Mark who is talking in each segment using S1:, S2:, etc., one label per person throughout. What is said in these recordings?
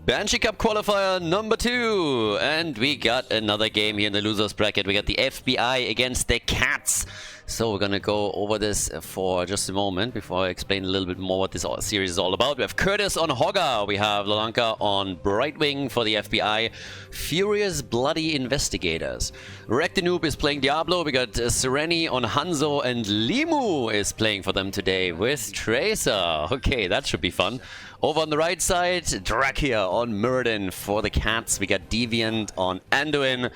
S1: Banshee Cup qualifier number 2, and we got another game here in the losers bracket. We got the FBI against the Cats. So we're gonna go over this for just a moment before I explain a little bit more what this series is all about. We have Curtis on Hogger, we have Lalanka on Brightwing for the FBI, Furious Bloody Investigators. Rectinoob is playing Diablo, we got Sereni on Hanzo, and Limu is playing for them today with Tracer. Okay, that should be fun. Over on the right side, Drakia on Murden for the Cats. We got Deviant on Anduin.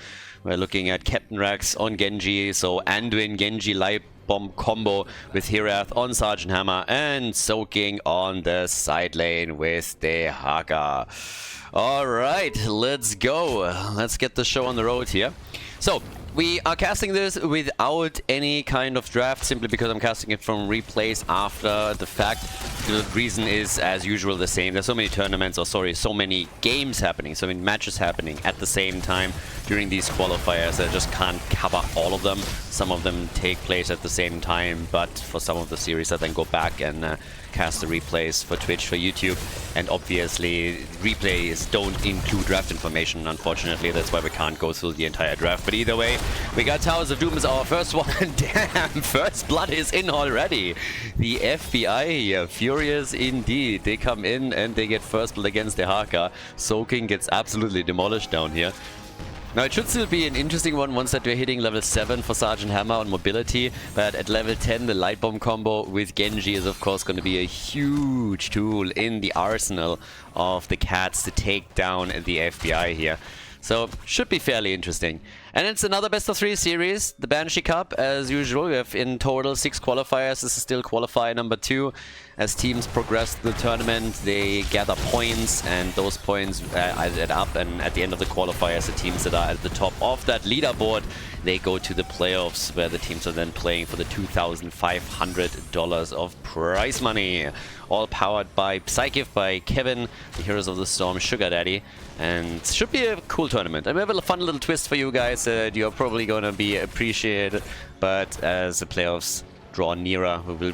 S1: We're looking at Captain Rex on Genji. So Anduin, Genji, Light Bomb combo with Hirath on Sergeant Hammer. And Soaking on the side lane with Dehaka. Alright, let's go. Let's get the show on the road here. So, we are casting this without any kind of draft, simply because I'm casting it from replays after the fact. The reason is, as usual, the same. There's so many tournaments, or sorry, so many games happening, so many matches happening at the same time during these qualifiers that I just can't cover all of them. Some of them take place at the same time, but for some of the series I then go back and cast the replays for Twitch, for YouTube, and obviously replays don't include draft information, unfortunately. That's why we can't go through the entire draft. But either way, we got Towers of Doom as our first one. Damn, first blood is in already. The FBI here, furious indeed. They come in and they get first blood against the Haka. Soaking gets absolutely demolished down here. Now, it should still be an interesting one once that we're hitting level 7 for Sergeant Hammer on mobility, but at level 10 the Light Bomb combo with Genji is of course going to be a huge tool in the arsenal of the Cats to take down the FBI here. So, should be fairly interesting. And it's another best of 3 series, the Banshee Cup, as usual. We have in total 6 qualifiers. This is still qualifier number 2. As teams progress the tournament, they gather points, and those points add up, and at the end of the qualifiers, the teams that are at the top of that leaderboard, they go to the playoffs, where the teams are then playing for the $2,500 of prize money. All powered by Psychic, by Kevin, the Heroes of the Storm Sugar Daddy, and should be a cool tournament. And we have a fun little twist for you guys that you're probably going to be appreciated, but as the playoffs draw nearer, we will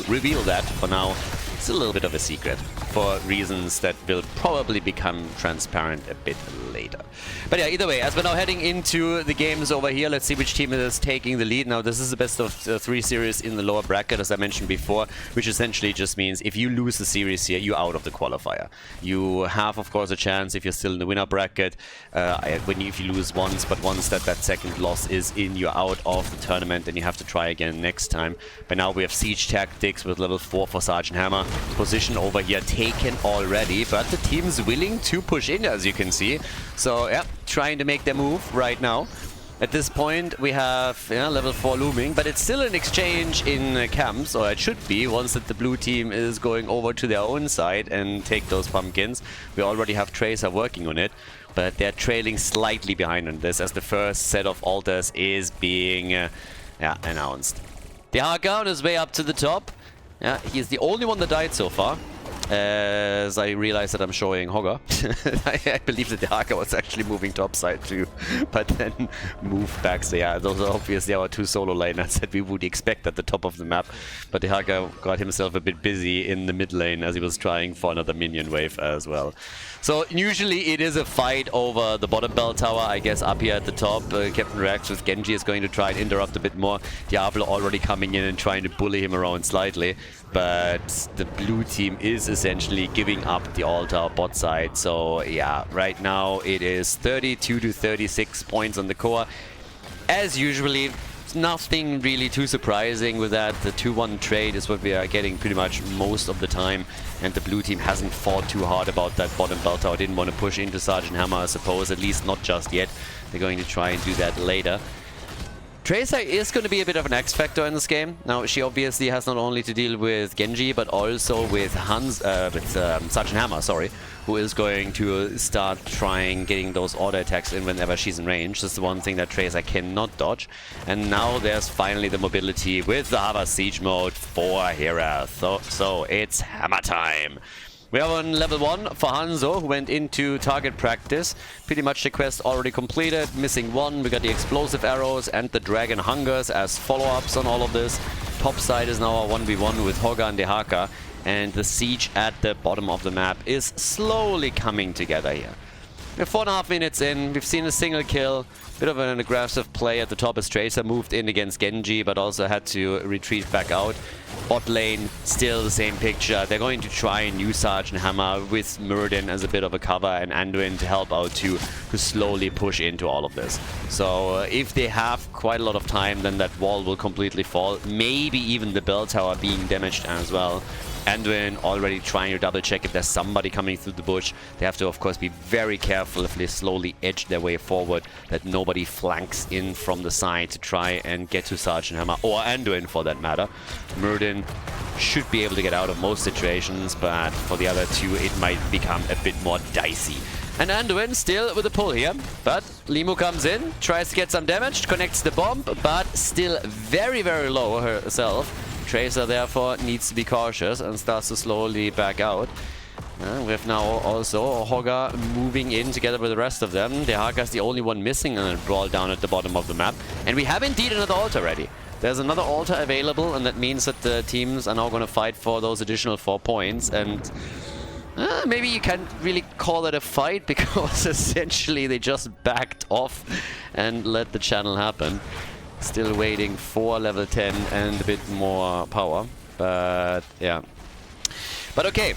S1: reveal that. For now, it's a little bit of a secret for reasons that will probably become transparent a bit later. But yeah, either way, as we're now heading into the games over here, let's see which team is taking the lead. Now, this is the best of 3 series in the lower bracket, as I mentioned before, which essentially just means if you lose the series here, you're out of the qualifier. You have, of course, a chance if you're still in the winner bracket, if you lose once, but once that second loss is in, you're out of the tournament and you have to try again next time. But now we have Siege Tactics with level 4 for Sergeant Hammer. Position over here taken already, but the team's willing to push in, as you can see. So, yeah, trying to make their move right now. At this point, we have level 4 looming, but it's still an exchange in camps, or it should be, once that the blue team is going over to their own side and take those pumpkins. We already have Tracer working on it, but they're trailing slightly behind on this, as the first set of altars is being announced. The Haka on his way up to the top. Yeah, he's the only one that died so far. As I realize that I'm showing Hogger. I believe that the Haka was actually moving topside too, but then moved back. So yeah, those are obviously our 2 solo laners that we would expect at the top of the map. But the Haka got himself a bit busy in the mid lane as he was trying for another minion wave as well. So usually it is a fight over the bottom bell tower, I guess, up here at the top. Captain Rex with Genji is going to try and interrupt a bit more. Diablo already coming in and trying to bully him around slightly. But the blue team is essentially giving up the altar bot side. So yeah, right now it is 32 to 36 points on the core. As usually, nothing really too surprising with that. The 2-1 trade is what we are getting pretty much most of the time. And the blue team hasn't fought too hard about that bottom bell tower. Didn't want to push into Sergeant Hammer, I suppose. At least not just yet. They're going to try and do that later. Tracer is going to be a bit of an X factor in this game. Now, she obviously has not only to deal with Genji, but also with Sergeant Hammer, sorry, who is going to start getting those auto attacks in whenever she's in range. This is the one thing that Tracer cannot dodge. And now there's finally the mobility with the Hava Siege mode for Hera. So it's hammer time. We are on level 1 for Hanzo, who went into target practice. Pretty much the quest already completed, missing 1. We got the explosive arrows and the dragon hungers as follow-ups on all of this. Top side is now a 1v1 with Hogger and Dehaka. and the siege at the bottom of the map is slowly coming together here. We're 4.5 minutes in, we've seen a single kill, bit of an aggressive play at the top as Tracer moved in against Genji, but also had to retreat back out. Bot lane, still the same picture. They're going to try and use Sergeant Hammer with Muradin as a bit of a cover and Anduin to help out to slowly push into all of this. So if they have quite a lot of time, then that wall will completely fall. Maybe even the bell tower being damaged as well. Anduin already trying to double check if there's somebody coming through the bush. They have to, of course, be very careful if they slowly edge their way forward, that nobody flanks in from the side to try and get to Sergeant Hammer, or Anduin for that matter. Muradin should be able to get out of most situations, but for the other two, it might become a bit more dicey. And Anduin still with a pull here, but Limu comes in, tries to get some damage, connects the bomb, but still very, very low herself. Tracer therefore needs to be cautious and starts to slowly back out. We have now also Hogger moving in together with the rest of them. Dehaka is the only one missing on a brawl down at the bottom of the map. And we have indeed another altar ready. There's another altar available, and that means that the teams are now going to fight for those additional 4 points. And maybe you can't really call it a fight, because essentially they just backed off and let the channel happen. Still waiting for level 10 and a bit more power, but yeah. But okay,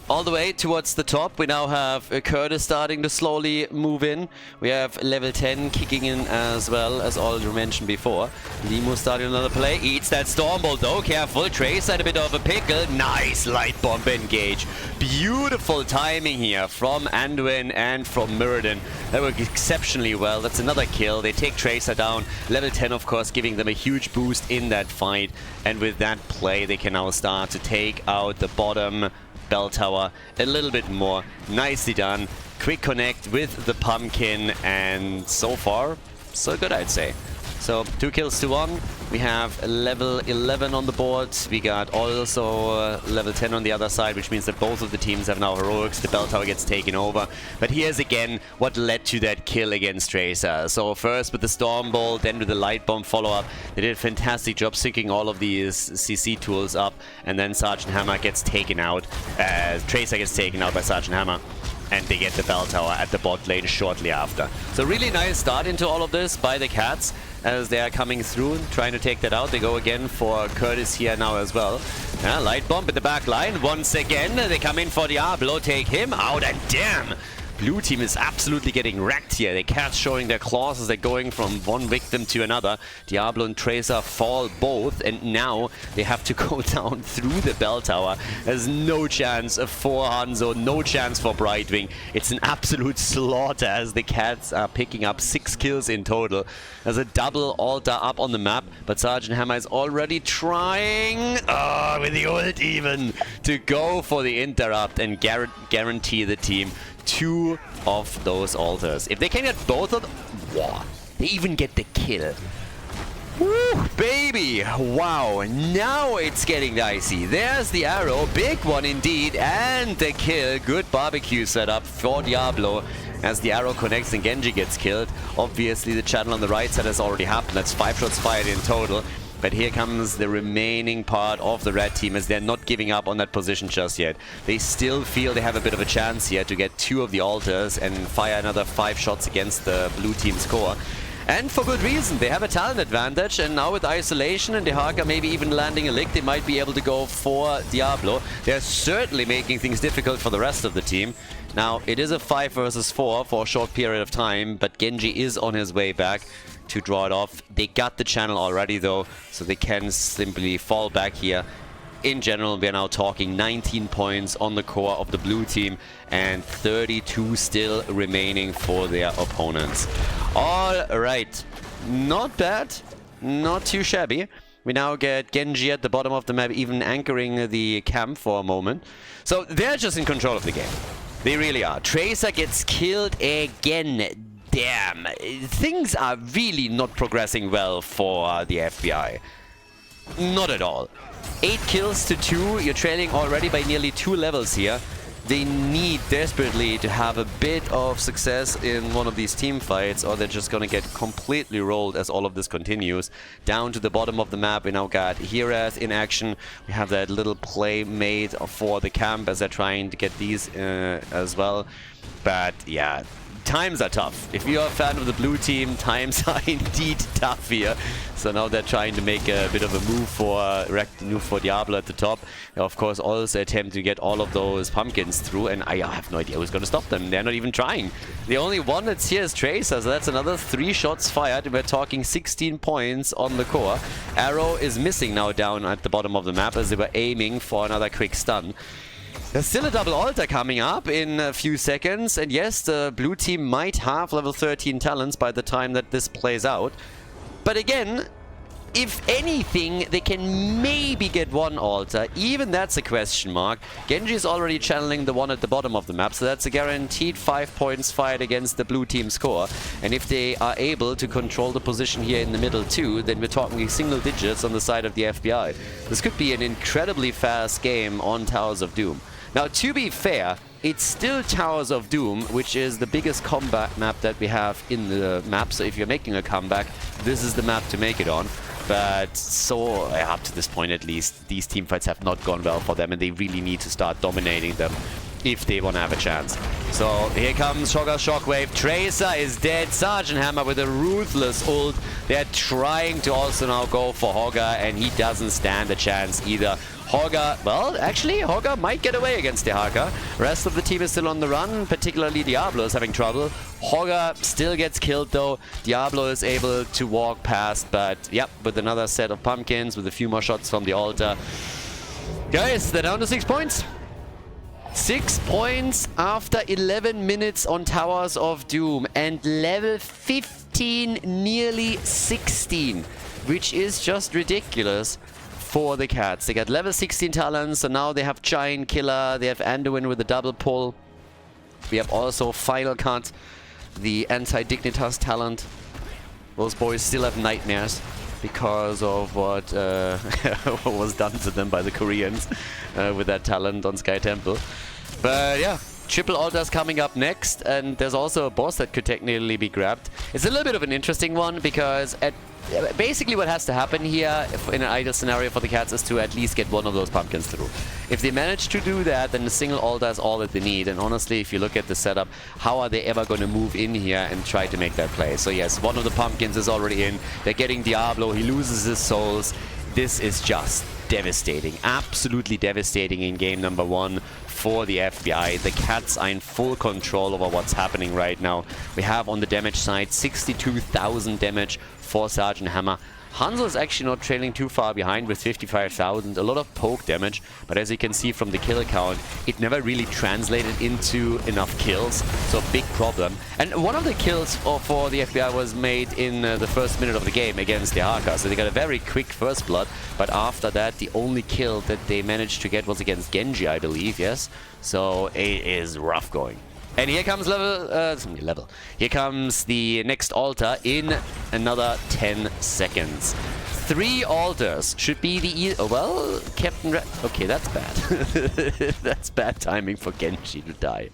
S1: all the way towards the top, we now have Curtis starting to slowly move in. We have level 10 kicking in as well, as already mentioned before. Limu starting another play, eats that Stormbolt though, careful. Trace had a bit of a pickle. Nice light bomb engage. Beautiful timing here from Anduin and from Muradin. That worked exceptionally well. That's another kill. They take Tracer down. Level 10, of course, giving them a huge boost in that fight. And with that play, they can now start to take out the bottom bell tower a little bit more. Nicely done. Quick connect with the pumpkin, and so far, so good, I'd say. So 2 kills to 1. We have level 11 on the board. We got also level 10 on the other side, which means that both of the teams have now heroics. The bell tower gets taken over. But here's again what led to that kill against Tracer. So first with the Stormbolt, then with the light bomb follow-up. They did a fantastic job syncing all of these CC tools up. And then Sergeant Hammer gets taken out. Tracer gets taken out by Sergeant Hammer. And they get the bell tower at the bot lane shortly after. So really nice start into all of this by the Cats as they are coming through, trying to take that out. They go again for Curtis here now as well. Light bomb in the back line. Once again, they come in for Diablo, take him out, and damn! Blue team is absolutely getting wrecked here. The Cats showing their claws as they're going from one victim to another. Diablo and Tracer fall both, and now they have to go down through the bell tower. There's no chance for Hanzo, no chance for Brightwing. It's an absolute slaughter as the Cats are picking up 6 kills in total. There's a double altar up on the map, but Sergeant Hammer is already trying, with the ult even, to go for the interrupt and guarantee the team 2 of those altars. If they can get both of them, wow, they even get the kill. Woo, baby! Wow, now it's getting dicey. There's the arrow, big one indeed, and the kill. Good barbecue setup for Diablo as the arrow connects and Genji gets killed. Obviously, the channel on the right side has already happened. That's 5 shots fired in total. But here comes the remaining part of the red team as they're not giving up on that position just yet. They still feel they have a bit of a chance here to get 2 of the altars and fire another 5 shots against the blue team's core. And for good reason. They have a talent advantage, and now with isolation and Dehaka maybe even landing a lick, they might be able to go for Diablo. They're certainly making things difficult for the rest of the team. Now, it is a 5 versus 4 for a short period of time, but Genji is on his way back to draw it off. They got the channel already though, so they can simply fall back here. In general, we are now talking 19 points on the core of the blue team and 32 still remaining for their opponents. All right, not bad, not too shabby. We now get Genji at the bottom of the map, even anchoring the camp for a moment. So they're just in control of the game. They really are. Tracer gets killed again. Damn, things are really not progressing well for the FBI. Not at all. 8 kills to 2, you're trailing already by nearly 2 levels here. they need desperately to have a bit of success in one of these team fights, or they're just gonna get completely rolled as all of this continues. Down to the bottom of the map, we now got Heras in action. We have that little play made for the camp as they're trying to get these as well. But yeah, times are tough. If you're a fan of the blue team, times are indeed tough here. So now they're trying to make a bit of a move for Diablo at the top. They're of course also attempt to get all of those pumpkins through, and I have no idea who's going to stop them. They're not even trying. The only one that's here is Tracer, so that's another 3 shots fired. We're talking 16 points on the core. Arrow is missing now down at the bottom of the map as they were aiming for another quick stun. There's still a double altar coming up in a few seconds, and yes, the blue team might have level 13 talents by the time that this plays out. But again, if anything, they can maybe get one altar. Even that's a question mark. Genji is already channeling the one at the bottom of the map, so that's a guaranteed 5 points fight against the blue team score. And if they are able to control the position here in the middle too, then we're talking single digits on the side of the FBI. This could be an incredibly fast game on Towers of Doom. Now, to be fair, it's still Towers of Doom, which is the biggest combat map that we have in the map. So if you're making a comeback, this is the map to make it on. But so, up to this point at least, these teamfights have not gone well for them, and they really need to start dominating them if they want to have a chance. So here comes Shocker Shockwave. Tracer is dead. Sergeant Hammer with a ruthless ult. They're trying to also now go for Hogger, and he doesn't stand a chance either. Hogger, well, actually, Hogger might get away against the Haka. Rest of the team is still on the run, particularly Diablo is having trouble. Hogger still gets killed though. Diablo is able to walk past, but yep, with another set of pumpkins, with a few more shots from the altar. Guys, they're down to 6 points. 6 points after 11 minutes on Towers of Doom, and level 15, nearly 16, which is just ridiculous for the Cats. They got level 16 talents, so now they have Giant Killer, they have Anduin with a double pull. We have also Final Cut, the Anti-Dignitas talent. Those boys still have nightmares because of what was done to them by the Koreans with that talent on Sky Temple. But yeah, triple altars coming up next, and there's also a boss that could technically be grabbed. It's a little bit of an interesting one because basically what has to happen here in an ideal scenario for the Cats is to at least get one of those pumpkins through. If they manage to do that, then the single altar is all that they need. And honestly, if you look at the setup, how are they ever going to move in here and try to make that play? So yes, one of the pumpkins is already in. They're getting Diablo. He loses his souls. This is just devastating. Absolutely devastating in game number 1 for the FBI. The Cats are in full control over what's happening right now. We have on the damage side 62,000 damage for Sergeant Hammer. Hansel is actually not trailing too far behind with 55,000. A lot of poke damage, but as you can see from the kill count, it never really translated into enough kills. So big problem. And one of the kills for the FBI was made in the first minute of the game against the Haka. So they got a very quick first blood, but after that the only kill that they managed to get was against Genji, I believe, yes? So it is rough going. And here comes Here comes the next altar in another 10 seconds. 3 altars should be the... well, Captain okay, that's bad. That's bad timing for Genji to die.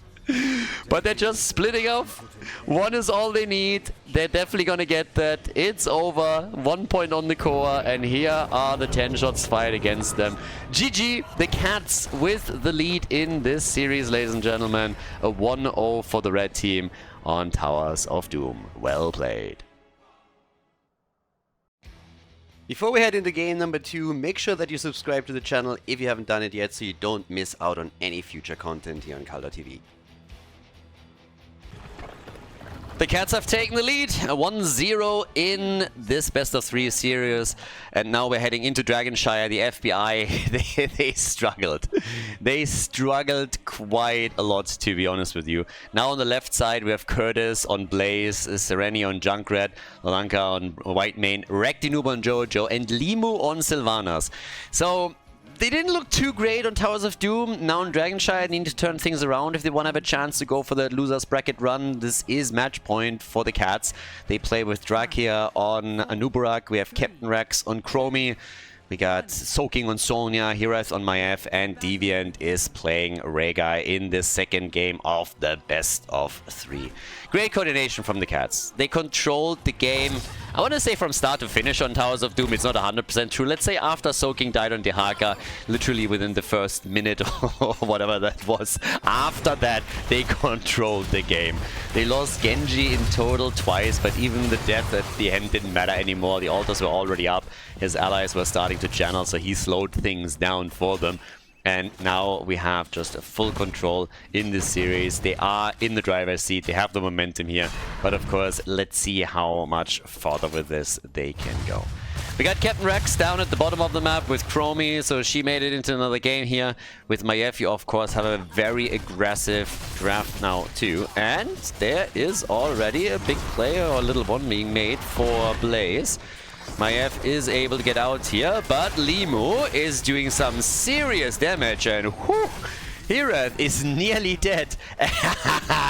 S1: But they're just splitting off. 1 is all they need. They're definitely gonna get that. It's over. 1 point on the core, and here are the 10 shots fired against them. GG, the Cats with the lead in this series, ladies and gentlemen. A 1-0 for the red team on Towers of Doom. Well played. Before we head into game number 2, make sure that you subscribe to the channel if you haven't done it yet, so you don't miss out on any future content here on Khaldor TV. The Cats have taken the lead, 1-0 in this best-of-3 series, and now we're heading into Dragonshire. The FBI, they struggled. They struggled quite a lot, to be honest with you. Now on the left side, we have Curtis on Blaze, Sereni on Junkrat, Lolanka on Whitemane, Rektinoob on Jojo, and Limu on Sylvanas. So they didn't look too great on Towers of Doom. Now in Dragonshire, they need to turn things around if they want to have a chance to go for the losers bracket run. This is match point for the Cats. They play with Drakia on Anubarak. We have Captain Rex on Chromie. We got Soaking on Sonya, Hiraeth on Maiev, and Deviant is playing Rhaegar in the second game of the best of 3. Great coordination from the Cats. They controlled the game, I want to say from start to finish on Towers of Doom. It's not 100% true. Let's say after Soaking died on Dehaka, literally within the first minute or whatever that was. After that, they controlled the game. They lost Genji in total twice, but even the death at the end didn't matter anymore. The altars were already up. His allies were starting to channel, so he slowed things down for them. And now we have just a full control in this series. They are in the driver's seat. They have the momentum here. But of course, let's see how much farther with this they can go. We got Captain Rex down at the bottom of the map with Chromie, so she made it into another game here. With Maiev, you of course have a very aggressive draft now too. And there is already a big play or a little one being made for Blaze. Maiev is able to get out here, but Limu is doing some serious damage, and whew, Hiraeth is nearly dead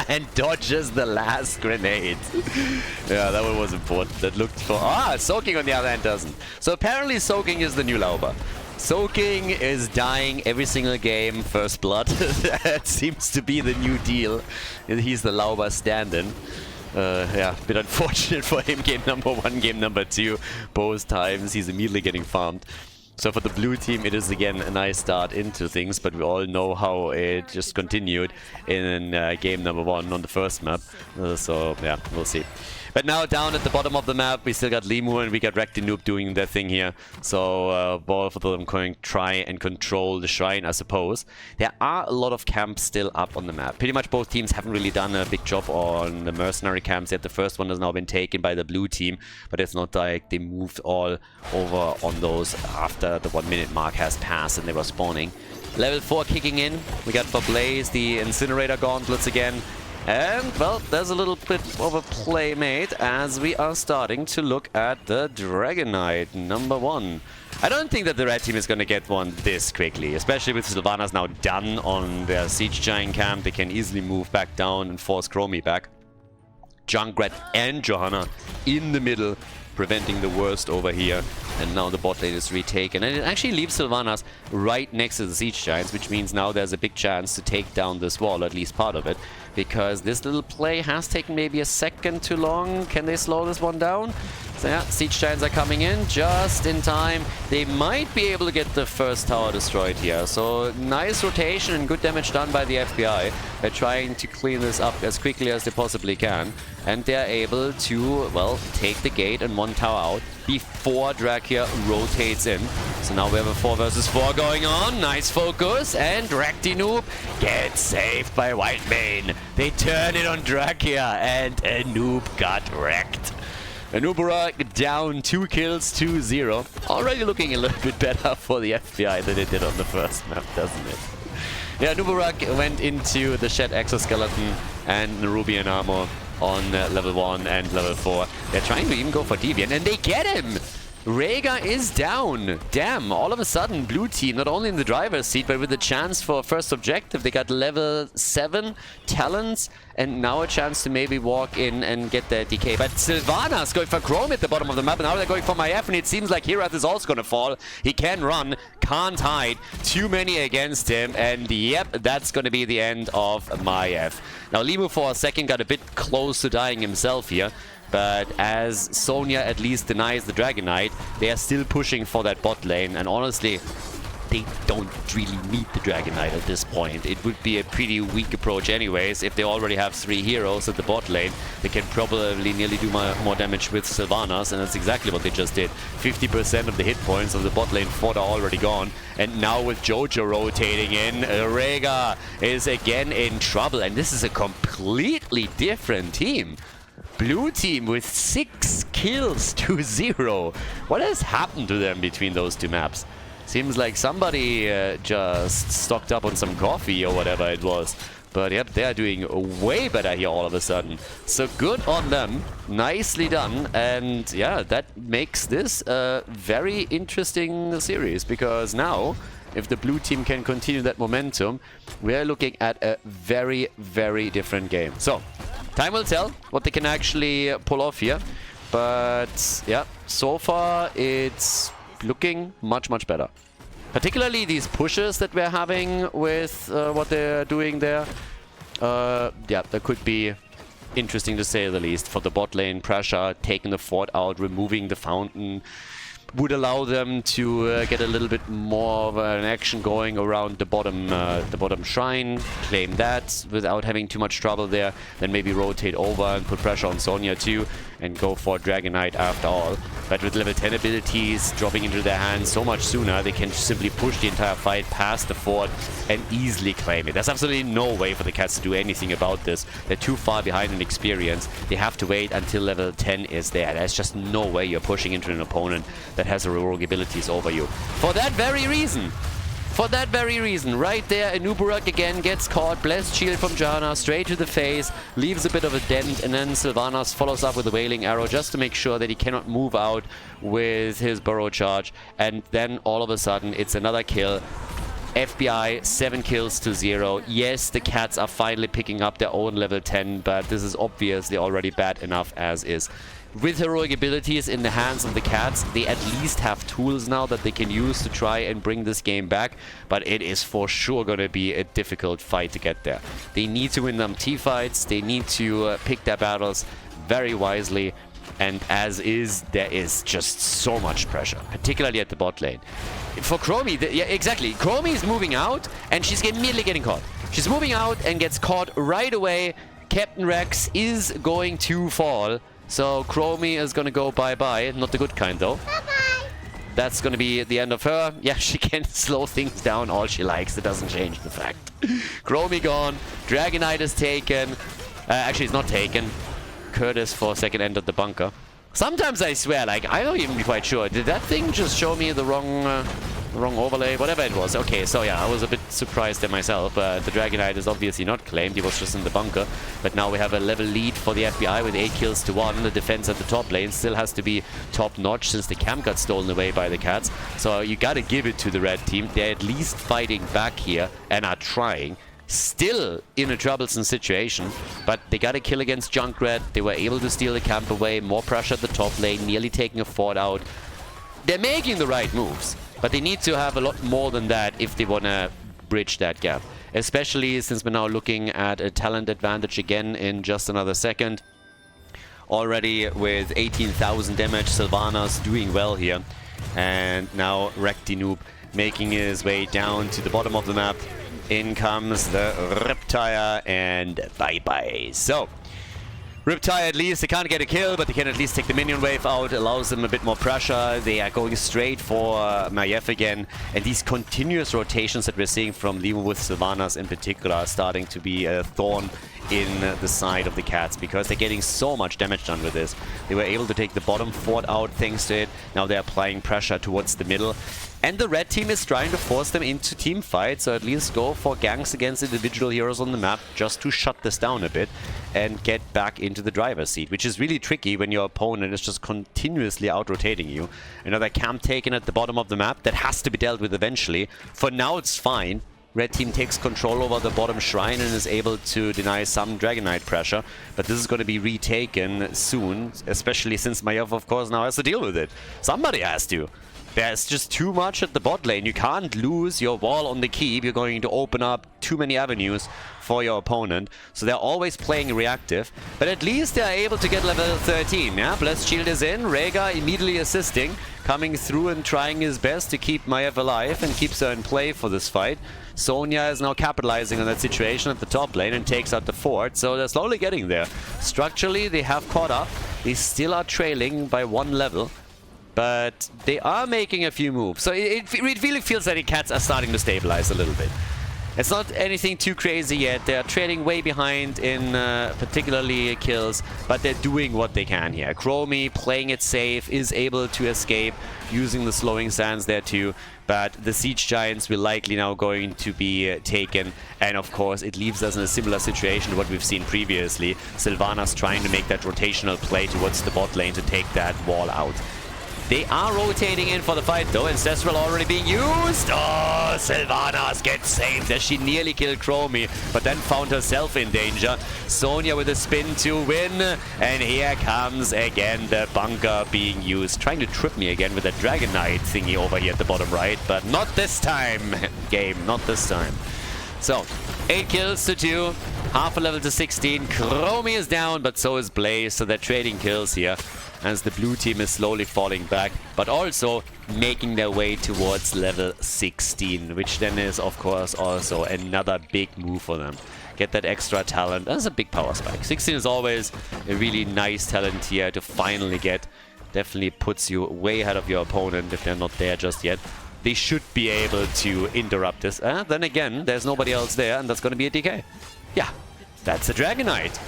S1: and dodges the last grenade. Yeah, that one was important. That looked for... Soaking on the other hand doesn't. So apparently Soaking is the new Lauber. Soaking is dying every single game, first blood. That seems to be the new deal. He's the Lauber stand-in. Yeah, a bit unfortunate for him. Game number 1, game number 2. Both times he's immediately getting farmed. So for the blue team, it is again a nice start into things, but we all know how it just continued in game number 1 on the first map. So yeah, we'll see. But now down at the bottom of the map, we still got Limu and we got Noob doing their thing here. So both of them going to try and control the shrine, I suppose. There are a lot of camps still up on the map. Pretty much both teams haven't really done a big job on the mercenary camps yet. The first one has now been taken by the blue team, but it's not like they moved all over on those after the 1 minute mark has passed and they were spawning. Level 4 kicking in. We got for Blaze the Incinerator Gauntlets again. And, well, there's a little bit of a play made as we are starting to look at the Dragon Knight number 1. I don't think that the red team is going to get one this quickly, especially with Sylvanas now done on their Siege Giant camp. They can easily move back down and force Chromie back. Junkrat and Johanna in the middle, preventing the worst over here. And now the bot lane is retaken. And it actually leaves Sylvanas right next to the Siege Giants, which means now there's a big chance to take down this wall, at least part of it. Because this little play has taken maybe a second too long. Can they slow this one down? So yeah, Siege Giants are coming in just in time. They might be able to get the first tower destroyed here. So nice rotation and good damage done by the FBI. They're trying to clean this up as quickly as they possibly can. And they're able to, well, take the gate and 1 tower out before Drakia rotates in. So now we have a 4 versus 4 going on. Nice focus. And Noob gets saved by Whitemane. They turn it on Drakia and a Noob got wrecked. Anubara down 2 kills, 2-0. Already looking a little bit better for the FBI than it did on the first map, doesn't it? Yeah, Nubarak went into the Shed Exoskeleton and Nerubian Armor on level 1 and level 4. They're trying to even go for Deviant, and they get him! Rhaegar is down. Damn, all of a sudden, blue team, not only in the driver's seat, but with the chance for first objective. They got level 7 talents, and now a chance to maybe walk in and get their DK. But Sylvanas going for Chrome at the bottom of the map, and now they're going for Maiev, and it seems like Hiraeth is also going to fall. He can run, can't hide. Too many against him, and yep, that's going to be the end of Maiev. Now, Limu for a second got a bit close to dying himself here. But as Sonya at least denies the Dragon Knight, they are still pushing for that bot lane. And honestly, they don't really need the Dragon Knight at this point. It would be a pretty weak approach anyways. If they already have 3 heroes at the bot lane, they can probably nearly do more damage with Sylvanas, and that's exactly what they just did. 50% of the hit points of the bot lane 4 are already gone. And now with Jojo rotating in, Rhaegar is again in trouble. And this is a completely different team. Blue team with 6 kills to 0. What has happened to them between those 2 maps? Seems like somebody just stocked up on some coffee or whatever it was. But yep, they are doing way better here all of a sudden. So good on them. Nicely done. And yeah, that makes this a very interesting series. Because now, if the blue team can continue that momentum, we are looking at a very, very different game. So, time will tell what they can actually pull off here. But yeah, so far it's looking much, much better. Particularly these pushes that we're having with what they're doing there. Yeah, that could be interesting to say the least. For the bot lane, pressure, taking the fort out, removing the fountain, would allow them to get a little bit more of an action going around the bottom shrine, claim that without having too much trouble there, then maybe rotate over and put pressure on Sonya too, and go for Dragon Knight after all. But with level 10 abilities dropping into their hands so much sooner, they can simply push the entire fight past the fort and easily claim it. There's absolutely no way for the cats to do anything about this. They're too far behind in experience. They have to wait until level 10 is there. There's just no way you're pushing into an opponent that has heroic abilities over you. For that very reason, right there, Anuburak again gets caught. Blessed Shield from Janna, straight to the face, leaves a bit of a dent, and then Sylvanas follows up with a Wailing Arrow just to make sure that he cannot move out with his Burrow Charge. And then all of a sudden, it's another kill. FBI, 7 kills to 0. Yes, the cats are finally picking up their own level 10, but this is obviously already bad enough as is. With heroic abilities in the hands of the cats, they at least have tools now that they can use to try and bring this game back, but it is for sure going to be a difficult fight to get there. They need to win them T-fights, they need to pick their battles very wisely, and as is, there is just so much pressure, particularly at the bot lane. For Chromie, yeah, exactly. Chromie is moving out, and she's immediately getting caught. She's moving out and gets caught right away. Captain Rex is going to fall. So Chromie is going to go bye-bye. Not the good kind, though. Bye-bye. That's going to be the end of her. Yeah, she can slow things down all she likes. It doesn't change the fact. Chromie gone. Dragon Knight is taken. Actually, it's not taken. Curtis for a second entered the bunker. Sometimes I swear, like, I'm not even quite sure. Did that thing just show me the wrong overlay? Whatever it was. Okay, so yeah, I was a bit surprised at myself. The Dragon Knight is obviously not claimed. He was just in the bunker. But now we have a level lead for the FBI with 8 kills to 1. The defense at the top lane still has to be top-notch since the camp got stolen away by the cats. So you gotta give it to the red team. They're at least fighting back here and are trying. Still in a troublesome situation, but they got a kill against Junkrat. They were able to steal the camp away. More pressure at the top lane, nearly taking a fort out. They're making the right moves, but they need to have a lot more than that if they want to bridge that gap. Especially since we're now looking at a talent advantage again in just another second. Already with 18,000 damage, Sylvanas doing well here. And now Rectinoob making his way down to the bottom of the map. In comes the Riptire, and bye-bye. So, Riptire at least, they can't get a kill, but they can at least take the minion wave out, allows them a bit more pressure. They are going straight for Maiev again, and these continuous rotations that we're seeing from Limo with Sylvanas in particular are starting to be a thorn in the side of the cats, because they're getting so much damage done with this. They were able to take the bottom fort out thanks to it. Now they're applying pressure towards the middle. And the red team is trying to force them into team fights, so at least go for ganks against individual heroes on the map just to shut this down a bit and get back into the driver's seat, which is really tricky when your opponent is just continuously out-rotating you. Another camp taken at the bottom of the map that has to be dealt with eventually. For now, it's fine. Red team takes control over the bottom shrine and is able to deny some Dragon Knight pressure, but this is going to be retaken soon, especially since Maiev, of course, now has to deal with it. Somebody has to. There's just too much at the bot lane. You can't lose your wall on the keep. You're going to open up too many avenues for your opponent. So they're always playing reactive. But at least they're able to get level 13. Yeah, Blessed Shield is in. Rhaegar immediately assisting, coming through and trying his best to keep Maiev alive and keeps her in play for this fight. Sonya is now capitalizing on that situation at the top lane and takes out the fort. So they're slowly getting there. Structurally, they have caught up. They still are trailing by 1 level. But they are making a few moves. So it really feels like the cats are starting to stabilize a little bit. It's not anything too crazy yet. They're trailing way behind in particularly kills, but they're doing what they can here. Chromie, playing it safe, is able to escape, using the slowing sands there too. But the Siege Giants will likely now going to be taken. And of course, it leaves us in a similar situation to what we've seen previously. Sylvanas trying to make that rotational play towards the bot lane to take that wall out. They are rotating in for the fight, though. Ancestral already being used. Oh, Sylvanas gets saved as she nearly killed Chromie, but then found herself in danger. Sonya with a spin to win. And here comes again the bunker being used. Trying to trip me again with a Dragon Knight thingy over here at the bottom right, but not this time, game. Not this time. So, 8 kills to 2. Half a level to 16. Chromie is down, but so is Blaze. So they're trading kills here as the blue team is slowly falling back, but also making their way towards level 16, which then is, of course, also another big move for them. Get that extra talent. That's a big power spike. 16 is always a really nice talent here to finally get. Definitely puts you way ahead of your opponent if they're not there just yet. They should be able to interrupt this. Then again, there's nobody else there, and that's going to be a DK. Yeah, that's a Dragon Knight.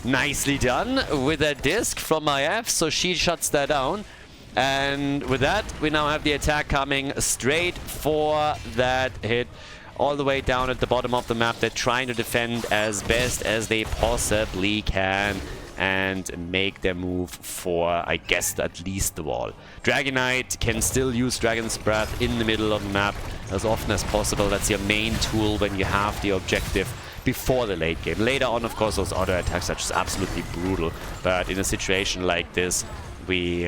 S1: Nicely done with a disc from IF, so she shuts that down. And with that, we now have the attack coming straight for that hit. All the way down at the bottom of the map. They're trying to defend as best as they possibly can and make their move for, I guess, at least the wall. Dragon Knight can still use Dragon's Breath in the middle of the map as often as possible. That's your main tool when you have the objective before the late game. Later on, of course, those auto attacks are just absolutely brutal. But in a situation like this, we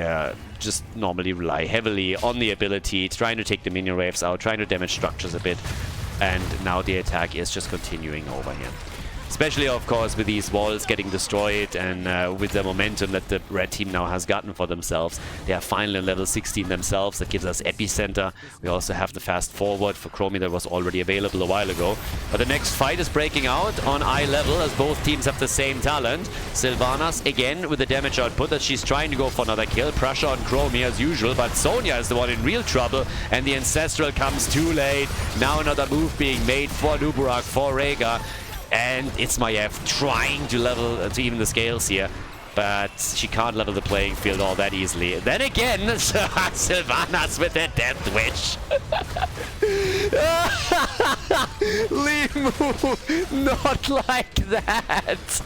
S1: just normally rely heavily on the ability, trying to take the minion waves out, trying to damage structures a bit. And now the attack is just continuing over here. Especially, of course, with these walls getting destroyed and with the momentum that the red team now has gotten for themselves. They are finally on level 16 themselves. That gives us epicenter. We also have the fast forward for Chromie that was already available a while ago. But the next fight is breaking out on eye level as both teams have the same talent. Sylvanas again with the damage output that she's trying to go for another kill. Pressure on Chromie as usual, but Sonya is the one in real trouble and the Ancestral comes too late. Now another move being made for Nuburak, for Rhaegar. And it's Maiev trying to level, to even the scales here. But she can't level the playing field all that easily. Then again, Sylvanas with the Death Wish. Limu, not like that.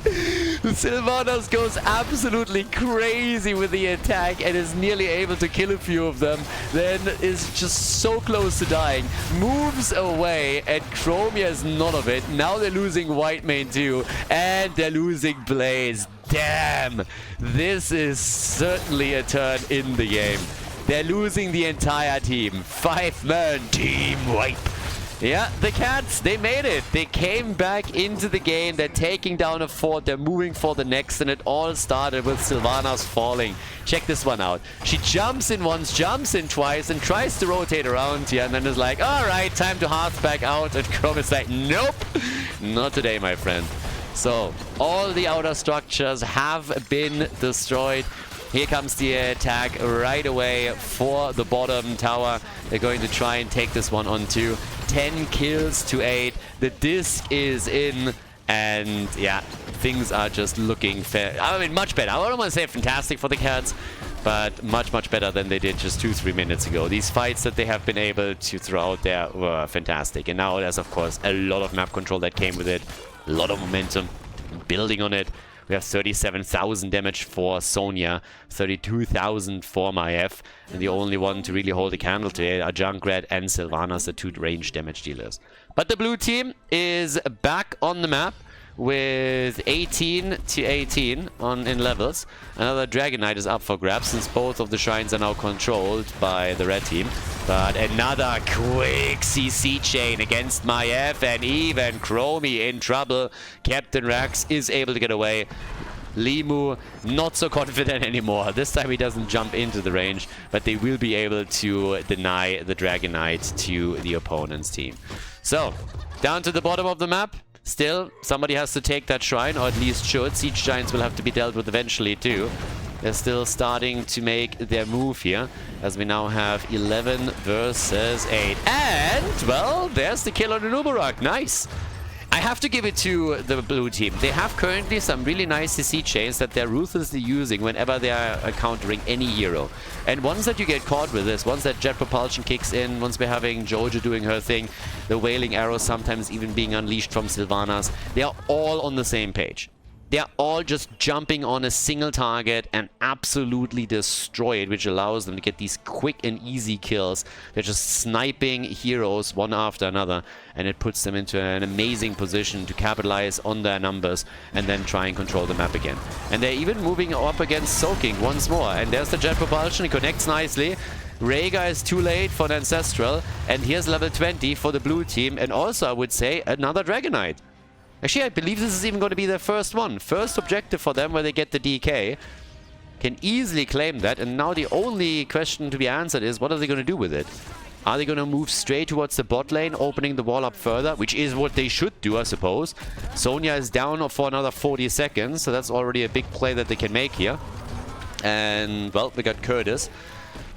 S1: Sylvanas goes absolutely crazy with the attack and is nearly able to kill a few of them. Then is just so close to dying. Moves away and Chromie has none of it. Now they're losing White Mane too. And they're losing Blaze. Damn! This is certainly a turn in the game. They're losing the entire team. 5-man team wipe. Yeah, the Cats, they made it. They came back into the game. They're taking down a fort. They're moving for the next. And it all started with Sylvanas falling. Check this one out. She jumps in once, jumps in twice, and tries to rotate around here. And then is like, all right, time to hearth back out. And Chrome is like, nope, not today, my friend. So, all the outer structures have been destroyed. Here comes the attack right away for the bottom tower. They're going to try and take this one on too. 10 kills to 8. The disc is in. And yeah, things are just looking fair. I mean, much better. I don't want to say fantastic for the Cats, but much, much better than they did just 2-3 minutes ago. These fights that they have been able to throw out there were fantastic. And now there's, of course, a lot of map control that came with it. A lot of momentum building on it. We have 37,000 damage for Sonya, 32,000 for Maiev, and the only one to really hold a candle to it are Junkrat and Sylvanas, the 2 range damage dealers. But the blue team is back on the map with 18 to 18 in levels. Another Dragon Knight is up for grabs since both of the shrines are now controlled by the red team. But another quick CC chain against Maiev, and even Chromie in trouble. Captain Rax is able to get away. Limu not so confident anymore. This time he doesn't jump into the range, but they will be able to deny the Dragon Knight to the opponent's team. So, down to the bottom of the map. Still, somebody has to take that shrine, or at least should. Siege Giants will have to be dealt with eventually too. They're still starting to make their move here, as we now have 11 versus 8. And, well, there's the kill on the Nuburak. Nice! I have to give it to the blue team. They have currently some really nice CC chains that they're ruthlessly using whenever they are encountering any hero. And once that you get caught with this, once that jet propulsion kicks in, once we're having Jojo doing her thing, the wailing arrows sometimes even being unleashed from Sylvanas, they are all on the same page. they're all just jumping on a single target and absolutely destroy it, which allows them to get these quick and easy kills. They're just sniping heroes one after another, and it puts them into an amazing position to capitalize on their numbers and then try and control the map again. And they're even moving up against Soaking once more. And there's the jet propulsion. It connects nicely. Rhaegar is too late for the Ancestral, and here's level 20 for the blue team, and also I would say another Dragonite. Actually, I believe this is even going to be their first one. First objective for them where they get the DK. Can easily claim that, and now the only question to be answered is what are they going to do with it? Are they going to move straight towards the bot lane, opening the wall up further, which is what they should do, I suppose. Sonya is down for another 40 seconds, so that's already a big play that they can make here. And, well, we got Curtis.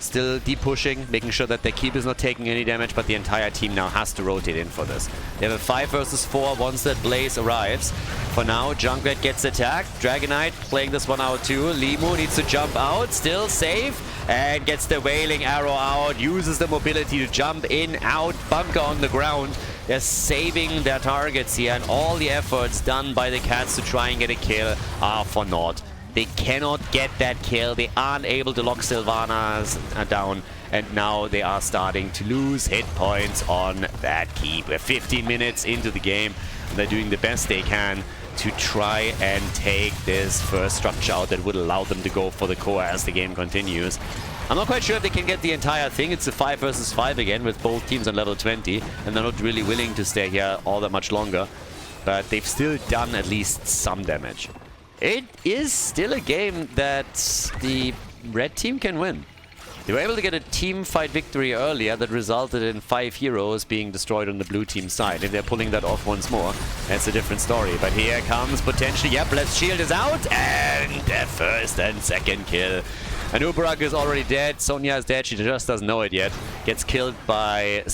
S1: Still deep pushing, making sure that their keep is not taking any damage, but the entire team now has to rotate in for this. They have a 5 versus 4 once that Blaze arrives. For now, Junkrat gets attacked. Dragonite playing this one out too. Limu needs to jump out, still safe, and gets the Wailing Arrow out, uses the mobility to jump in, out, bunker on the ground. They're saving their targets here, and all the efforts done by the Cats to try and get a kill are for naught. They cannot get that kill. They aren't able to lock Sylvanas down. And now they are starting to lose hit points on that keep. We're 15 minutes into the game. And they're doing the best they can to try and take this first structure out that would allow them to go for the core as the game continues. I'm not quite sure if they can get the entire thing. It's a 5 versus 5 again with both teams on level 20. And they're not really willing to stay here all that much longer. But they've still done at least some damage. It is still a game that the red team can win. They were able to get a team fight victory earlier that resulted in 5 heroes being destroyed on the blue team side. If they're pulling that off once more, that's a different story. But here comes potentially, yep, Blessed Shield is out, and the first and second kill. And Uberak is already dead. Sonya is dead, she just doesn't know it yet. Gets killed by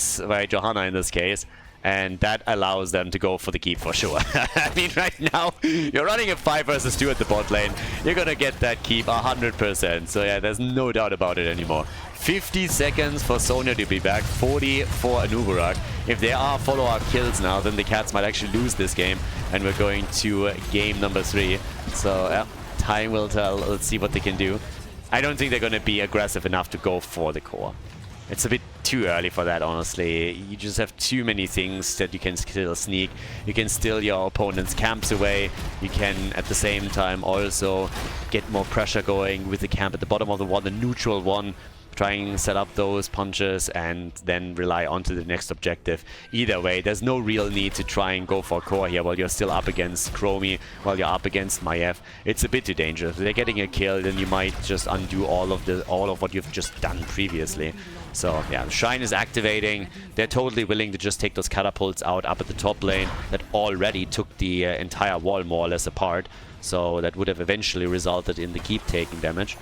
S1: Johanna in this case. And that allows them to go for the keep for sure. I mean, right now, you're running a 5 versus 2 at the bot lane. You're going to get that keep 100%. So yeah, there's no doubt about it anymore. 50 seconds for Sonya to be back. 40 for Anubarak. If there are follow-up kills now, then the Cats might actually lose this game. And we're going to game number 3. So yeah, time will tell. Let's see what they can do. I don't think they're going to be aggressive enough to go for the core. It's a bit too early for that, honestly. You just have too many things that you can still sneak. You can steal your opponent's camps away. You can, at the same time, also get more pressure going with the camp at the bottom of the wall, the neutral one. Try and set up those punches and then rely onto the next objective. Either way, there's no real need to try and go for core here while you're still up against Chromie, while you're up against Maiev. It's a bit too dangerous. If they're getting a kill, then you might just undo all of what you've just done previously. So yeah, Shine is activating. They're totally willing to just take those catapults out up at the top lane that already took the entire wall more or less apart. So that would have eventually resulted in the keep taking damage.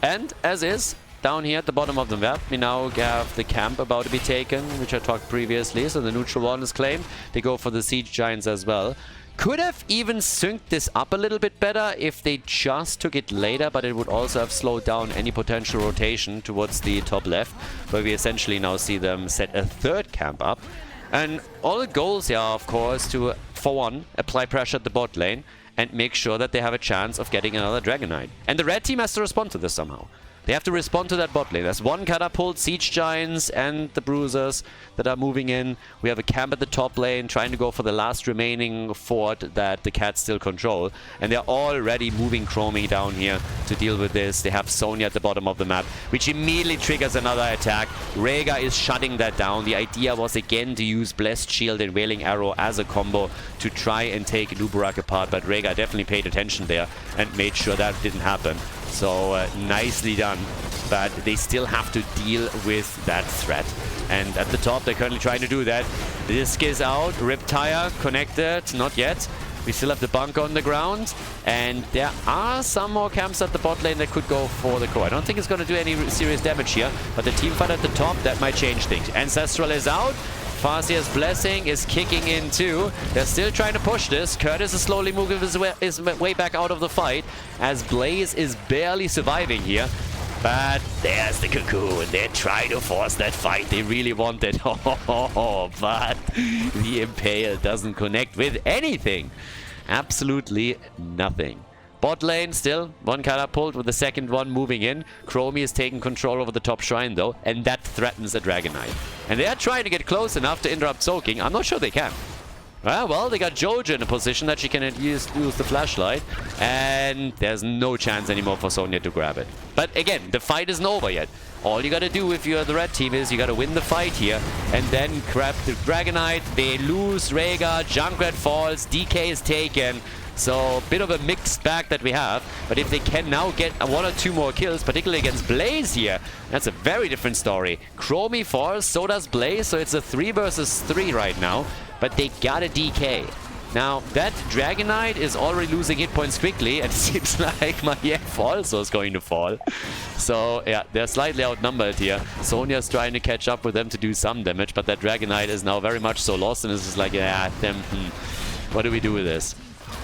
S1: And as is, down here at the bottom of the map, we now have the camp about to be taken, which I talked previously. So the neutral one is claimed. They go for the siege giants as well. Could have even synced this up a little bit better if they just took it later, but it would also have slowed down any potential rotation towards the top left, where we essentially now see them set a third camp up. And all the goals here are, of course, to, for one, apply pressure at the bot lane and make sure that they have a chance of getting another Dragonite. And the red team has to respond to this somehow. They have to respond to that bot lane. There's one catapult, siege giants, and the bruisers that are moving in. We have a camp at the top lane trying to go for the last remaining fort that the Cats still control. And they're already moving Chromie down here to deal with this. They have Sonya at the bottom of the map, which immediately triggers another attack. Rhaegar is shutting that down. The idea was again to use Blessed Shield and Wailing Arrow as a combo to try and take Nubarak apart, but Rhaegar definitely paid attention there and made sure that didn't happen. So nicely done, but they still have to deal with that threat. And at the top, they're currently trying to do that. Disc is out, Riptire connected, not yet. We still have the bunker on the ground, and there are some more camps at the bot lane that could go for the core. I don't think it's going to do any serious damage here, but the team fight at the top, that might change things. Ancestral is out. Farseer's Blessing is kicking in too. They're still trying to push this. Curtis is slowly moving his way back out of the fight as Blaze is barely surviving here. But there's the Cocoon. They're trying to force that fight. They really want it. But the Impale doesn't connect with anything. Absolutely nothing. Bot lane still, one catapult with the second one moving in. Chromie is taking control over the top shrine though, and that threatens a Dragon Knight. And they are trying to get close enough to interrupt soaking. I'm not sure they can. Well, they got Jojo in a position that she can use the flashlight, and there's no chance anymore for Sonya to grab it. But again, the fight isn't over yet. All you gotta do if you're the red team is you gotta win the fight here, and then grab the Dragon Knight. They lose Rhaegar, Junkrat falls, DK is taken. So, bit of a mixed bag that we have. But if they can now get one or two more kills, particularly against Blaze here, that's a very different story. Chromie falls, so does Blaze, so it's a 3 versus 3 right now. But they got a DK. Now, that Dragon Knight is already losing hit points quickly, and it seems like Maiev also is going to fall. So, yeah, they're slightly outnumbered here. Sonya's trying to catch up with them to do some damage, but that Dragon Knight is now very much so lost, and it's just like, yeah, what do we do with this?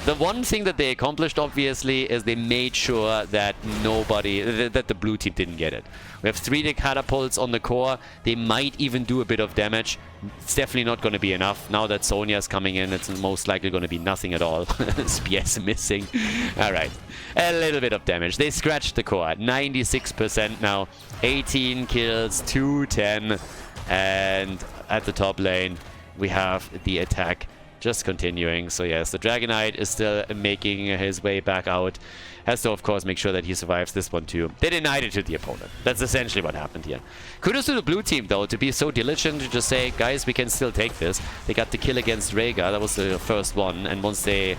S1: The one thing that they accomplished, obviously, is they made sure that that the blue team didn't get it. We have 3 catapults on the core. They might even do a bit of damage. It's definitely not going to be enough. Now that Sonya's coming in, it's most likely going to be nothing at all. Spears missing. Alright. A little bit of damage. They scratched the core. 96% now. 18 kills, 210. And at the top lane, we have the attack just continuing. So yes, the Dragon Knight is still making his way back out. Has to, of course, make sure that he survives this one too. They denied it to the opponent. That's essentially what happened here. Kudos to the blue team, though, to be so diligent to just say, guys, we can still take this. They got the kill against Rhaegar. That was the first one. And once they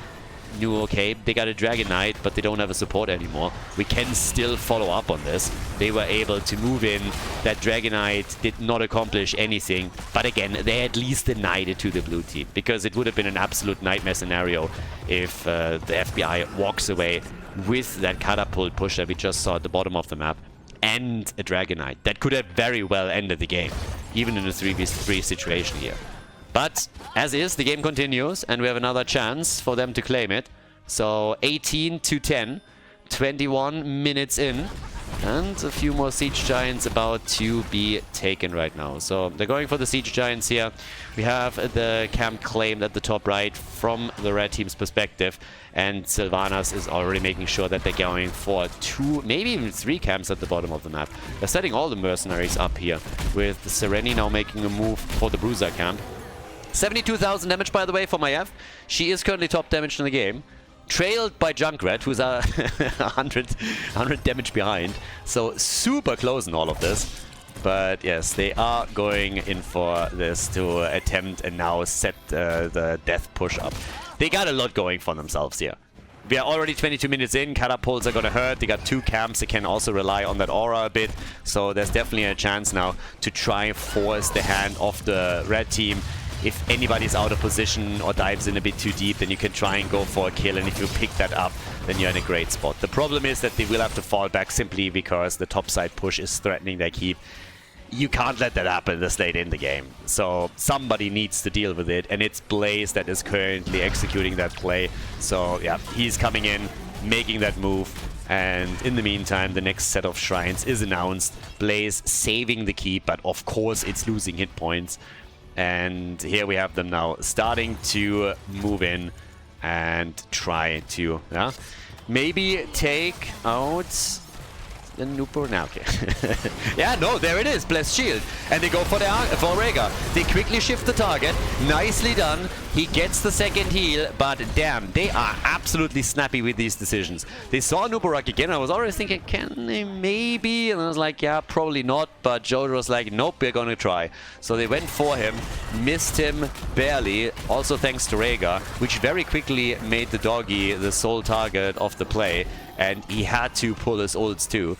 S1: knew, okay, they got a Dragon Knight, but they don't have a support anymore, we can still follow up on this. They were able to move in. That Dragon Knight did not accomplish anything, but again, they at least denied it to the blue team, because it would have been an absolute nightmare scenario if the FBI walks away with that catapult push that we just saw at the bottom of the map and a Dragon Knight. That could have very well ended the game, even in a 3v3 situation here. But, as is, the game continues, and we have another chance for them to claim it. So, 18-10, 21 minutes in, and a few more Siege Giants about to be taken right now. So, they're going for the Siege Giants here. We have the camp claimed at the top right from the red team's perspective, and Sylvanas is already making sure that they're going for 2, maybe even 3 camps at the bottom of the map. They're setting all the mercenaries up here, with Sereni now making a move for the Bruiser camp. 72,000 damage, by the way, for Maiev. She is currently top damage in the game. Trailed by Junkrat, who's 100 damage behind. So super close in all of this. But yes, they are going in for this to attempt and now set the death push up. They got a lot going for themselves here. We are already 22 minutes in. Catapults are going to hurt. They got 2 camps. They can also rely on that aura a bit. So there's definitely a chance now to try and force the hand of the red team. If anybody's out of position or dives in a bit too deep, then you can try and go for a kill, and if you pick that up, then you're in a great spot. The problem is that they will have to fall back simply because the topside push is threatening their keep. You can't let that happen this late in the game. So somebody needs to deal with it, and it's Blaze that is currently executing that play. So yeah, he's coming in, making that move. And in the meantime, the next set of shrines is announced. Blaze saving the keep, but of course it's losing hit points. And here we have them now starting to move in and try to maybe take out the Nooper now. Okay. Yeah, no, there it is. Blessed Shield. And they go for Rhaegar. They quickly shift the target. Nicely done. He gets the second heal, but damn, they are absolutely snappy with these decisions. They saw Nubarak again. I was already thinking, can they maybe? And I was like, yeah, probably not. But Jojo was like, nope, we're gonna try. So they went for him, missed him barely. Also thanks to Rhaegar, which very quickly made the doggy the sole target of the play. And he had to pull his ults too.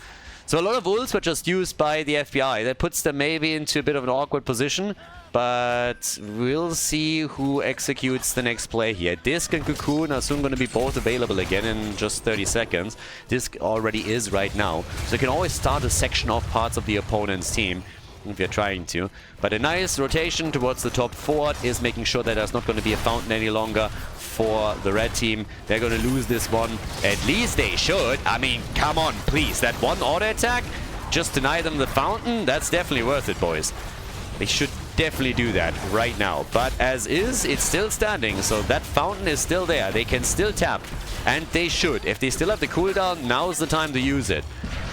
S1: So a lot of ults were just used by the FBI. That puts them maybe into a bit of an awkward position. But we'll see who executes the next play here. Disc and Cocoon are soon going to be both available again in just 30 seconds. Disc already is right now. So you can always start a section off parts of the opponent's team if you're trying to. But a nice rotation towards the top forward is making sure that there's not going to be a fountain any longer for the red team. They're going to lose this one. At least they should. I mean, come on, please. That one auto attack, just deny them the fountain. That's definitely worth it, boys. They should definitely do that right now. But as is, it's still standing, so that fountain is still there. They can still tap, and they should. If they still have the cooldown, now's the time to use it.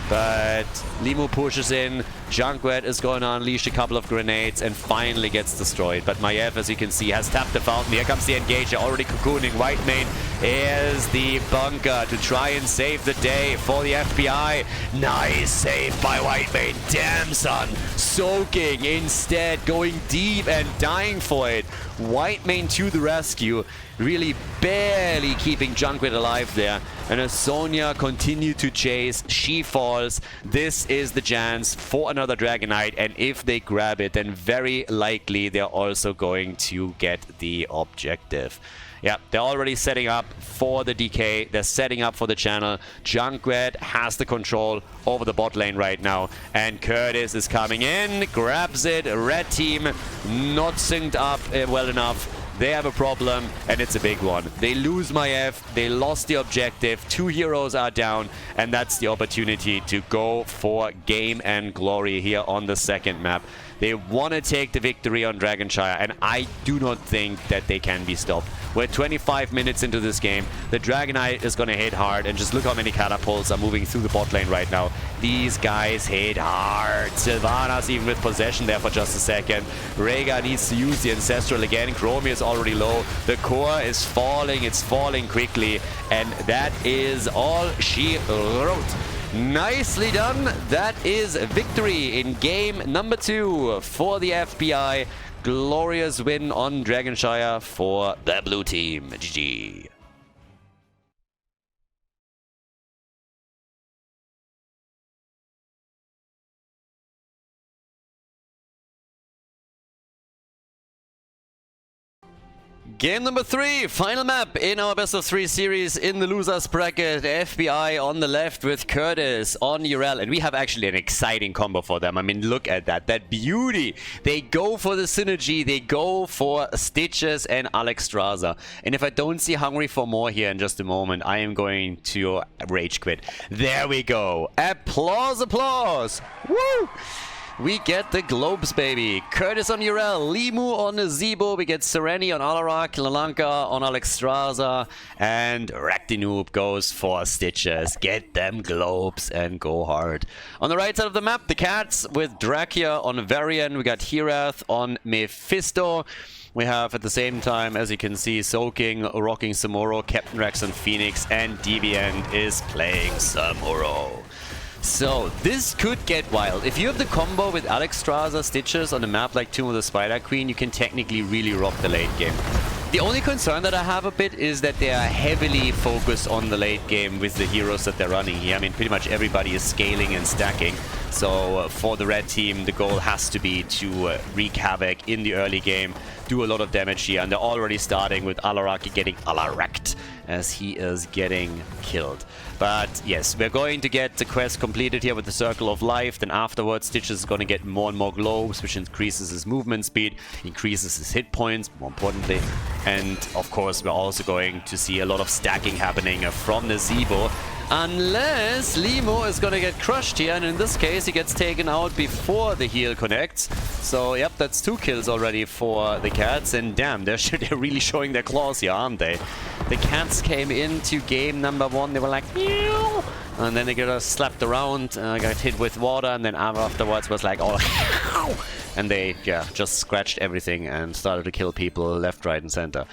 S1: But Limu pushes in, Junkrat is going to unleash a couple of grenades and finally gets destroyed. But Maiev, as you can see, has tapped the fountain. Here comes the engage, they're already cocooning. Whitemane is the bunker to try and save the day for the FBI. Nice save by Whitemane. Damn, son. Soaking instead, going deep and dying for it. Whitemane to the rescue, really barely keeping Junkrat alive there. And as Sonya continued to chase, she falls. This is the chance for another Dragonite, and if they grab it, then very likely they're also going to get the objective. Yeah, they're already setting up for the DK. They're setting up for the channel. Junkrat has the control over the bot lane right now. And Curtis is coming in, grabs it. Red team not synced up well enough. They have a problem, and it's a big one. They lose Maiev, they lost the objective, 2 heroes are down, and that's the opportunity to go for game and glory here on the second map. They want to take the victory on Dragonshire, and I do not think that they can be stopped. We're 25 minutes into this game. The Dragonite is going to hit hard, and just look how many catapults are moving through the bot lane right now. These guys hit hard. Sylvanas even with possession there for just a second. Rhaegar needs to use the Ancestral again. Chromie is already low. The core is falling. It's falling quickly, and that is all she wrote. Nicely done. That is victory in game number 2 for the FBI. Glorious win on Dragonshire for the blue team. GG. Game number 3, final map in our best of 3 series in the losers bracket. FBI on the left with Curtis on Yrel, and we have actually an exciting combo for them. I mean, look at that, that beauty. They go for the synergy, they go for Stitches and Alexstrasza. And if I don't see Hungry for More here in just a moment, I am going to rage quit. There we go. Applause, applause. Woo! We get the globes, baby. Curtis on Yrel, Limu on Zebo. We get Sereni on Alarak, Lalanka on Alexstrasza, and Raktinoob goes for Stitches. Get them globes and go hard. On the right side of the map, the Cats with Drachia on Varian. We got Hirath on Mephisto. We have at the same time, as you can see, Soaking, rocking Samuro, Captain Rex on Phoenix, and Deviant is playing Samuro. So, this could get wild. If you have the combo with Alexstrasza Stitches on a map like Tomb of the Spider Queen, you can technically really rock the late game. The only concern that I have a bit is that they are heavily focused on the late game with the heroes that they're running here. I mean, pretty much everybody is scaling and stacking. So, for the red team, the goal has to be to wreak havoc in the early game, do a lot of damage here, and they're already starting with Alaraki getting Alarakt as he is getting killed. But yes, we're going to get the quest completed here with the Circle of Life. Then afterwards, Stitches is going to get more and more globes, which increases his movement speed, increases his hit points, more importantly. And of course, we're also going to see a lot of stacking happening from the Zebo. Unless Limo is going to get crushed here, and in this case he gets taken out before the heal connects. So yep, that's 2 kills already for the Cats, and damn, they're really showing their claws here, aren't they? The Cats came into game number 1, they were like, meow, and then they got slapped around, got hit with water, and then afterwards was like, oh, and they, yeah, just scratched everything and started to kill people left, right, and center.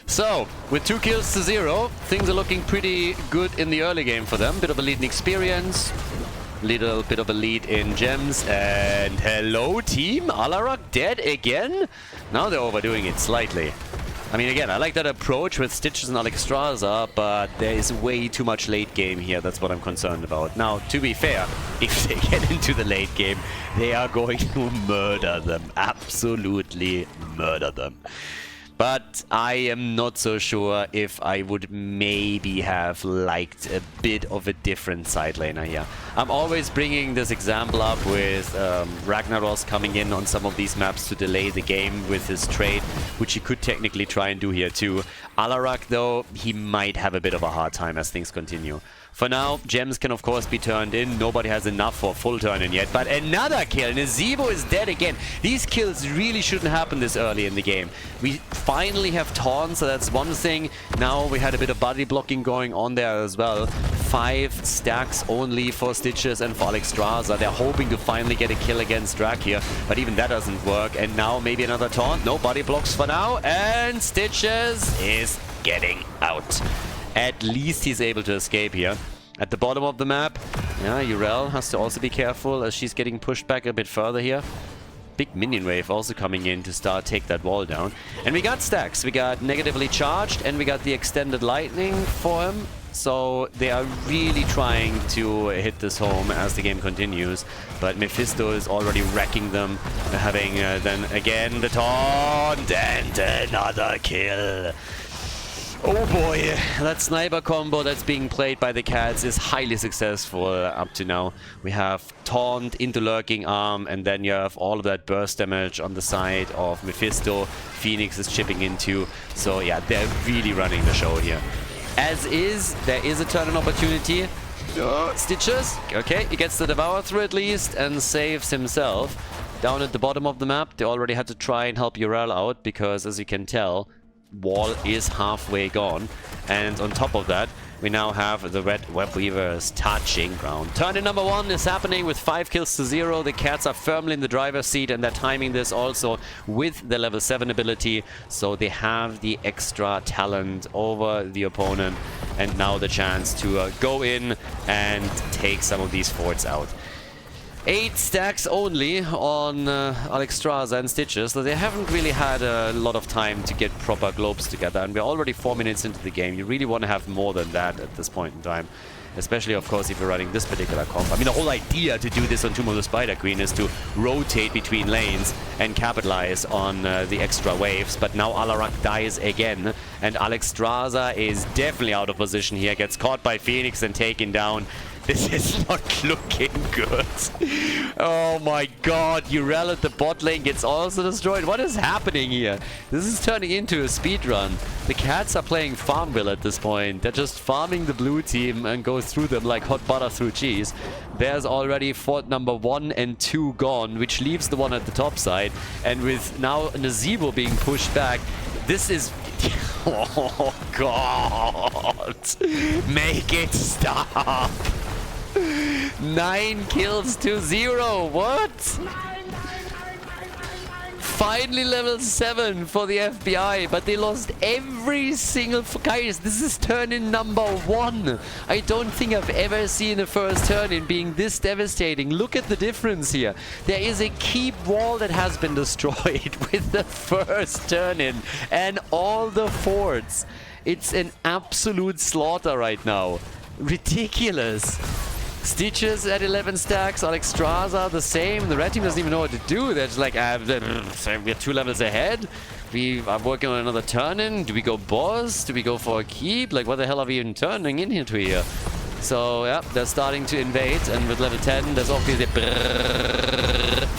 S1: So, with 2 kills to 0, things are looking pretty good in the early game for them. Bit of a lead in experience, little bit of a lead in gems, and hello team, Alarak dead again? Now they're overdoing it slightly. I mean, again, I like that approach with Stitches and Alexstrasza, but there is way too much late game here. That's what I'm concerned about. Now, to be fair, if they get into the late game, they are going to murder them. Absolutely murder them. But I am not so sure if I would maybe have liked a bit of a different side laner here. I'm always bringing this example up with Ragnaros coming in on some of these maps to delay the game with his trade, which he could technically try and do here too. Alarak, though, he might have a bit of a hard time as things continue. For now, gems can of course be turned in. Nobody has enough for full turn in yet. But another kill. Nazeebo is dead again. These kills really shouldn't happen this early in the game. We finally have taunt, so that's one thing. Now we had a bit of body blocking going on there as well. 5 stacks only for Stitches and for Alexstrasza. They're hoping to finally get a kill against Drak here. But even that doesn't work. And now maybe another taunt. No body blocks for now. And Stitches is getting out. At least he's able to escape here. At the bottom of the map, yeah, Urel has to also be careful as she's getting pushed back a bit further here. Big minion wave also coming in to take that wall down. And we got stacks. We got negatively charged and we got the extended lightning for him. So they are really trying to hit this home as the game continues. But Mephisto is already wrecking them, having then again the taunt and another kill. Oh boy, that sniper combo that's being played by the Cats is highly successful up to now. We have taunt into lurking arm, and then you have all of that burst damage on the side of Mephisto. Phoenix is chipping into. So yeah, they're really running the show here. As is, there is a turn-in opportunity. Stitches, okay, he gets the Devour through at least and saves himself. Down at the bottom of the map, they already had to try and help Urel out because, as you can tell, wall is halfway gone, and on top of that we now have the red web weavers touching ground. Turn in number 1 is happening with 5 kills to 0. The Cats are firmly in the driver's seat and they're timing this also with the level 7 ability, so they have the extra talent over the opponent and now the chance to go in and take some of these forts out. 8 stacks only on Alexstrasza and Stitches, so they haven't really had a lot of time to get proper globes together, and we're already 4 minutes into the game. You really want to have more than that at this point in time, especially of course if you're running this particular comp. I mean, the whole idea to do this on Tomb of the Spider Queen is to rotate between lanes and capitalize on the extra waves, but now Alarak dies again, and Alexstrasza is definitely out of position here, gets caught by Phoenix and taken down. This is not looking good. Oh my god, Urel at the bot lane gets also destroyed. What is happening here? This is turning into a speed run. The Cats are playing Farmville at this point. They're just farming the blue team and go through them like hot butter through cheese. There's already fort number 1 and 2 gone, which leaves the one at the top side. And with now Nazeebo being pushed back, this is... Oh god! Make it stop! 9 kills to 0. What? Finally level 7 for the FBI, but they lost every single... Guys, this is turn-in number 1. I don't think I've ever seen a first turn-in being this devastating. Look at the difference here. There is a keep wall that has been destroyed with the first turn-in and all the forts. It's an absolute slaughter right now. Ridiculous. Stitches at 11 stacks, Alexstrasza the same. The red team doesn't even know what to do. They're just like, we're 2 levels ahead. We are working on another turn-in. Do we go boss? Do we go for a keep? Like, what the hell are we even turning in here to here? So, yeah, they're starting to invade. And with level 10, there's obviously...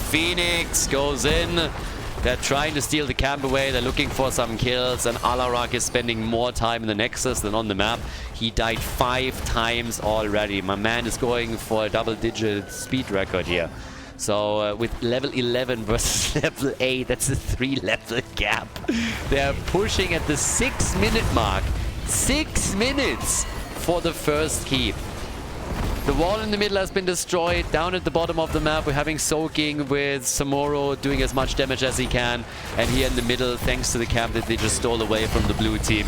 S1: Phoenix goes in. They're trying to steal the camp away. They're looking for some kills. And Alarak is spending more time in the Nexus than on the map. He died 5 times already. My man is going for a double-digit speed record here. So with level 11 versus level 8, that's a 3-level gap. They're pushing at the 6-minute mark. 6 minutes for the first keep. The wall in the middle has been destroyed. Down at the bottom of the map, we're having Soaking with Samoro doing as much damage as he can. And here in the middle, thanks to the camp that they just stole away from the blue team,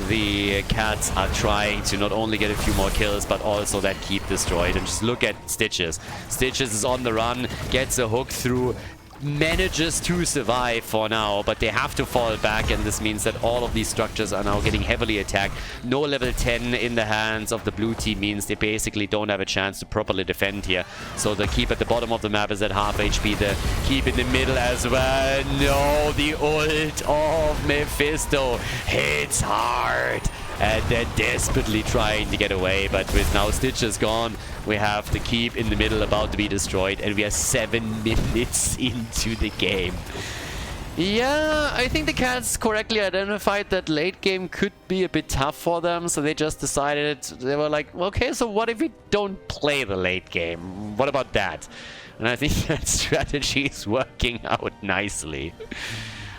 S1: the Cats are trying to not only get a few more kills, but also that keep destroyed. And just look at Stitches. Stitches is on the run, gets a hook through. manages to survive for now, but they have to fall back, and this means that all of these structures are now getting heavily attacked. No level 10 in the hands of the blue team means they basically don't have a chance to properly defend here. So the keep at the bottom of the map is at half HP, the keep in the middle as well. No, the ult of Mephisto hits hard. And they're desperately trying to get away, but with now Stitches gone, we have the keep in the middle about to be destroyed, and we are 7 minutes into the game. Yeah, I think the Cats correctly identified that late game could be a bit tough for them, so they just decided, they were like, okay, so what if we don't play the late game? What about that? And I think that strategy is working out nicely.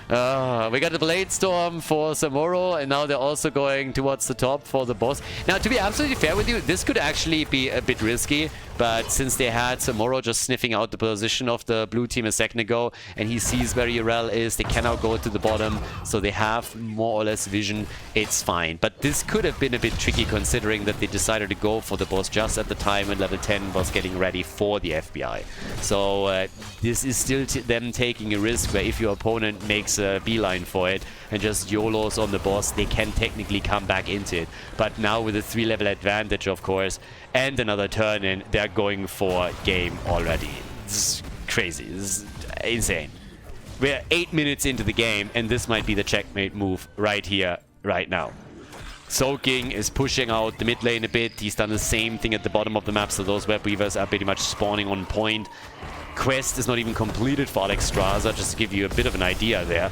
S1: We got the Blade Storm for Samuro, and now they're also going towards the top for the boss. Now, to be absolutely fair with you, this could actually be a bit risky, but since they had Samuro just sniffing out the position of the blue team a second ago, and he sees where Urel is, they cannot go to the bottom, so they have more or less vision, it's fine. But this could have been a bit tricky considering that they decided to go for the boss just at the time when level 10 was getting ready for the FBI. So this is still them taking a risk where if your opponent makes a beeline for it and just YOLOs on the boss, they can technically come back into it. But now with a 3-level advantage, of course, and another turn in, they're going for game already. This is crazy. This is insane. We're 8 minutes into the game, and this might be the checkmate move right here, right now. Soaking is pushing out the mid lane a bit. He's done the same thing at the bottom of the map, so those web weavers are pretty much spawning on point. Quest is not even completed for Alexstrasza, just to give you a bit of an idea there.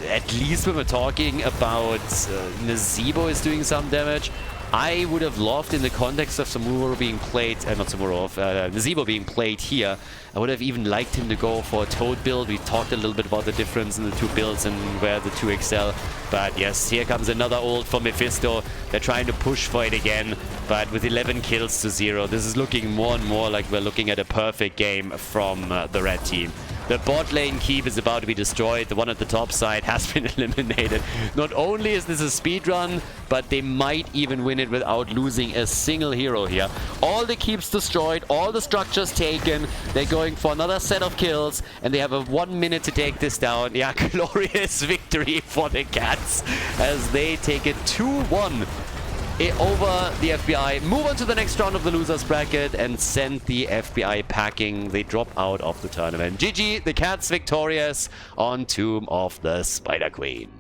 S1: At least when we're talking about Nazebo is doing some damage. I would have loved, in the context of Samuro being played, not Samuro, of Nazebo being played here, I would have even liked him to go for a Toad build. We talked a little bit about the difference in the two builds and where the two excel. But yes, here comes another ult for Mephisto. They're trying to push for it again, but with 11 kills to 0, this is looking more and more like we're looking at a perfect game from the red team. The bot lane keep is about to be destroyed. The one at the top side has been eliminated. Not only is this a speedrun, but they might even win it without losing a single hero here. All the keeps destroyed, all the structures taken. They're going for another set of kills, and they have a 1 minute to take this down. Yeah, glorious victory for the Cats as they take it 2-1 over the FBI, move on to the next round of the losers bracket, and send the FBI packing. They drop out of the tournament. GG, the Cats victorious on Tomb of the Spider Queen.